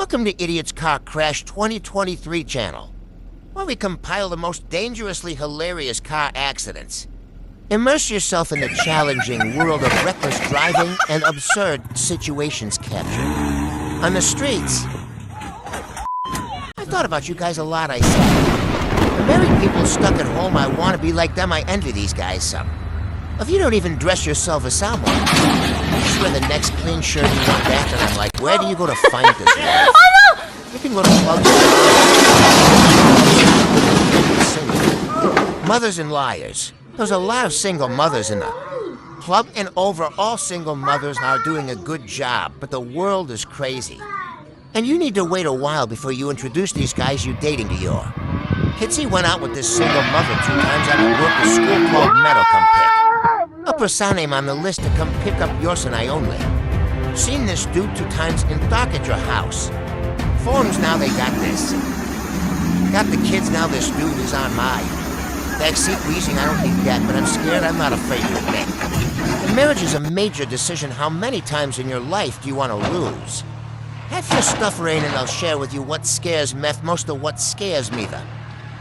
Welcome to Idiot's Car Crash 2023 channel, where we compile the most dangerously hilarious car accidents. Immerse yourself in the challenging world of reckless driving and absurd situations captured. On the streets, I thought about you guys a lot, I said. The married people stuck at home, I want to be like them, I envy these guys some. If you don't even dress yourself as someone, you just wear the next clean shirt you want back, and I'm like, where do you go to find this life? You can go to clubs. Mothers and liars. There's a lot of single mothers in the club, and overall single mothers are doing a good job, but the world is crazy. And you need to wait a while before you introduce these guys you're dating to your. Kitsy went out with this single mother 2 times at work. The school called Meadow come pick. Up her son name on the list to come pick up yours and I only. Seen this dude 2 times and dark at your house. Phones now they got this. Got the kids now this dude is on my. Backseat wheezing I don't need that, but I'm scared I'm not afraid to admit. And marriage is a major decision. How many times in your life do you want to lose? Have your stuff, Rain, and I'll share with you what scares Meth most of what scares me. The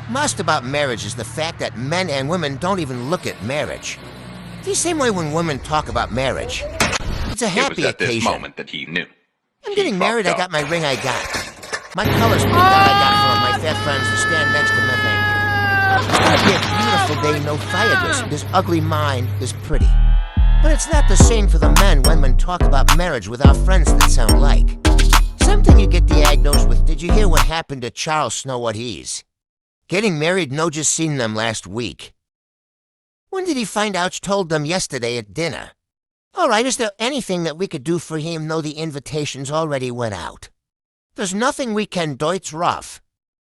most about marriage is the fact that men and women don't even look at marriage. The same way when women talk about marriage. It's a happy occasion. It was at this moment that he knew. I'm getting married, I got my ring, I got. My colors picked out, I got from my fat friends to stand next to me, thank you. It's gonna be a beautiful day, no fire. This ugly mind is pretty. But it's not the same for the men when women talk about marriage with our friends that sound like. Something you get diagnosed with. Did you hear what happened to Charles Snow, what he's? Getting married, no, just seen them last week. When did he find out? Told them yesterday at dinner. All right, is there anything that we could do for him? No, the invitations already went out. There's nothing we can do, it's rough.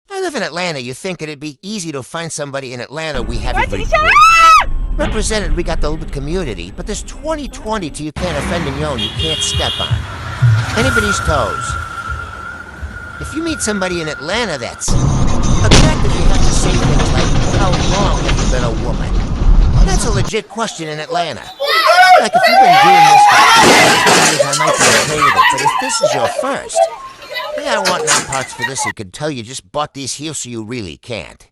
I live in Atlanta, you think it'd be easy to find somebody in Atlanta we haven't represented, we got the little community, but this 2020 till you can't offend in your own, you can't step on anybody's toes. If you meet somebody in Atlanta that's attractive, you have to say things like, how long have you been a woman? That's a legit question in Atlanta. Like, if you've been doing this for years, I might be okay with it, but if this is your first, I don't want no parts for this. He could tell you just bought these heels so you really can't.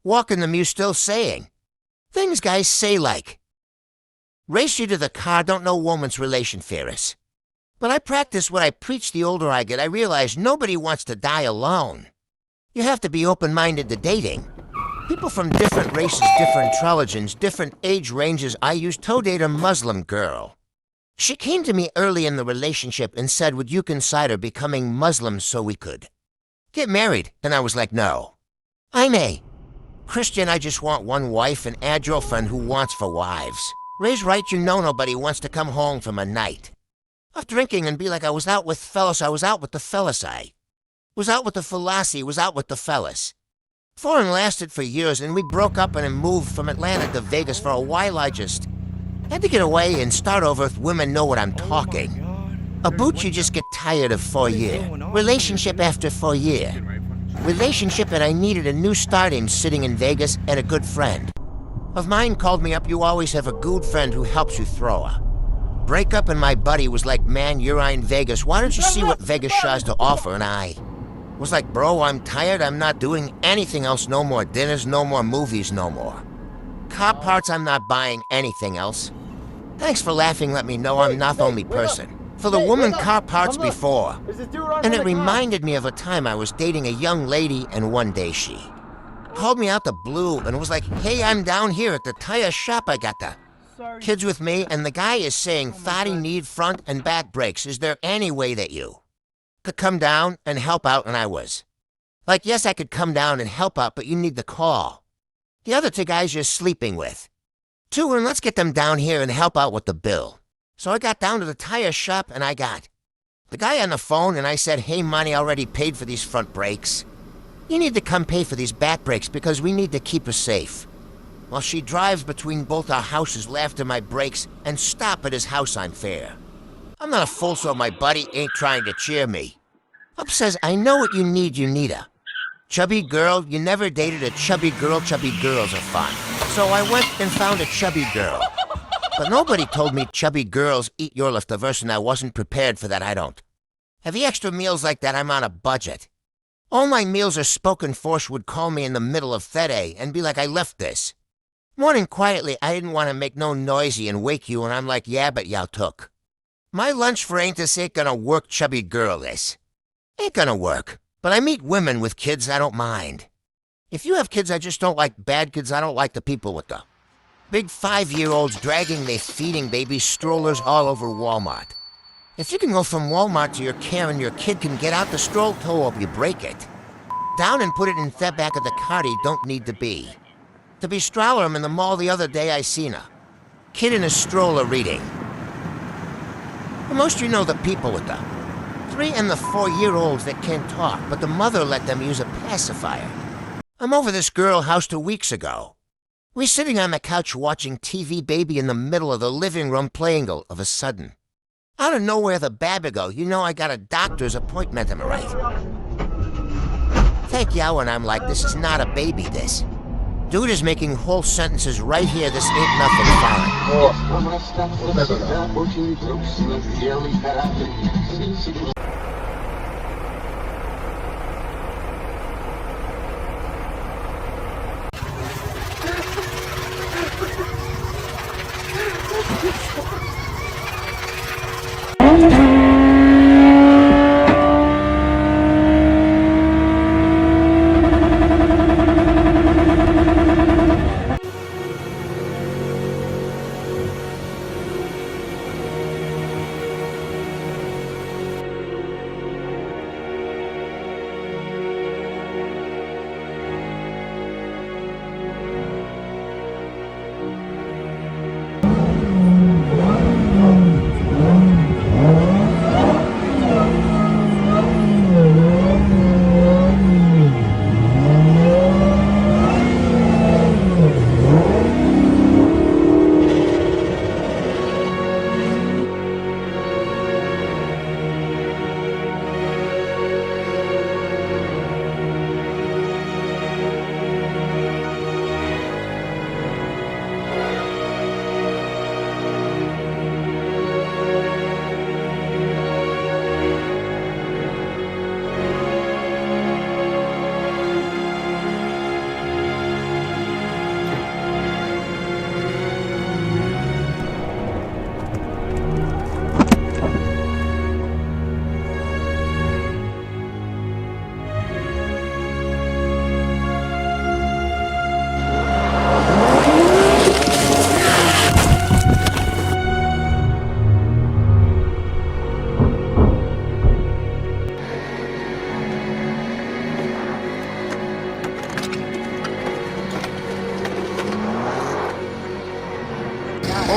Walking them, you still saying things guys say like, race you to the car, don't know woman's relation theorists. But I practice what I preach. The older I get, I realize nobody wants to die alone. You have to be open-minded to dating. People from different races, different intelligence, different age ranges. I used to date a Muslim girl. She came to me early in the relationship and said, would you consider becoming Muslim so we could get married? And I was like, no. I'm a Christian, I just want one wife and a girlfriend who wants for wives. Raise right, you know nobody wants to come home from a night of drinking and be like, I was out with fellas, I was out with the fellas, I was out with the Felasi, was out with the fellas. Foreign lasted for years, and we broke up and moved from Atlanta to Vegas. For a while, I just had to get away and start over if women know what I'm talking. A boot you just get tired of 4 year. Relationship after 4 year. Relationship, and I needed a new start. I'm sitting in Vegas, and a good friend of mine called me up. You always have a good friend who helps you throw a breakup, and my buddy was like, man, you're in Vegas. Why don't you see what Vegas has to offer? And I was like, bro, I'm tired. I'm not doing anything else. No more dinners, no more movies, no more car parts. I'm not buying anything else. Thanks for laughing. Let me know I'm not the only person. For the woman car parts before. And it reminded me of a time I was dating a young lady, and one day she called me out the blue and was like, hey, I'm down here at the tire shop. I got the kids with me, and the guy is saying, thought need front and back brakes. Is there any way that you could come down and help out? And I was like, yes, I could come down and help out, but you need the call. The other 2 guys you're sleeping with. 2, and let's get them down here and help out with the bill. So I got down to the tire shop, and I got the guy on the phone, and I said, hey, money already paid for these front brakes. You need to come pay for these back brakes because we need to keep her safe. While she drives between both our houses, laughed at my brakes, and stop at his house on fair. I'm not a fool, so my buddy ain't trying to cheer me up. Says, I know what you need a chubby girl. You never dated a chubby girl. Chubby girls are fun. So I went and found a chubby girl. But nobody told me chubby girls eat your leftovers, and I wasn't prepared for that. I don't Heavy extra meals like that, I'm on a budget. All my meals are spoken force would call me in the middle of Fede and be like, I left this. Morning quietly, I didn't want to make no noisy and wake you, and I'm like, yeah, but y'all took. My lunch for ain't this ain't gonna work, chubby girl, this. Ain't gonna work. But I meet women with kids I don't mind. If you have kids, I just don't like bad kids. I don't like the people with the big 5-year-olds dragging their feeding baby strollers all over Walmart. If you can go from Walmart to your care and your kid can get out the stroll toe up, you break it. Down and put it in the back of the car he don't need to be. To be stroller him in the mall the other day, I seen a kid in a stroller reading. For most you know the people with the 3 and the 4-year-olds that can't talk, but the mother let them use a pacifier. I'm over this girl house 2 weeks ago. We sitting on the couch watching TV, baby in the middle of the living room playing all of a sudden. Out of nowhere, the babby go, you know I got a doctor's appointment, am I right? Thank you, and I'm like, this is not a baby, this. Dude is making whole sentences right here, this ain't nothing foreign.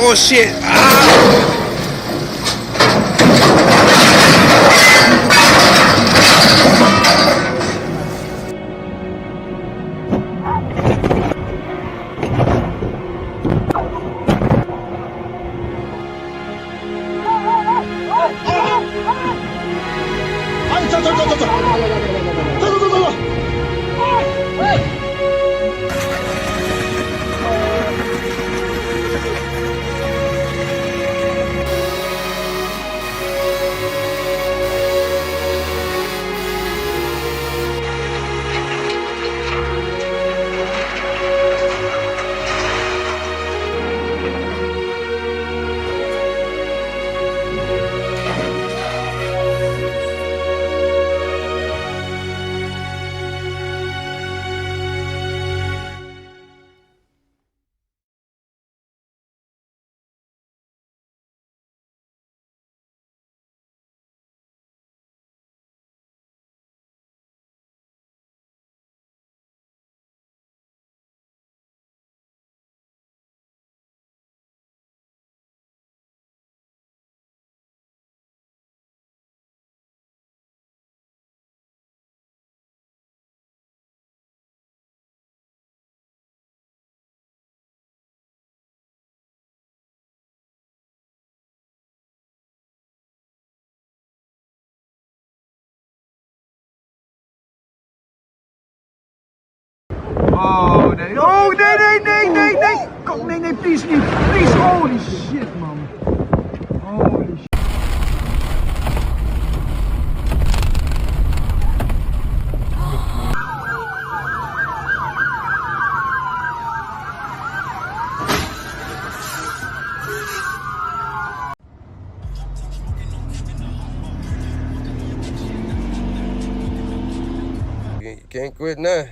Oh shit! Ah! Oh nee, oh nee. Kom, nee, please niet. Please, holy shit, man. Holy shit. Can't quit now.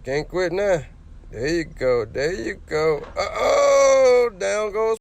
Can't quit now. There you go. There you go. Uh-oh! Down goes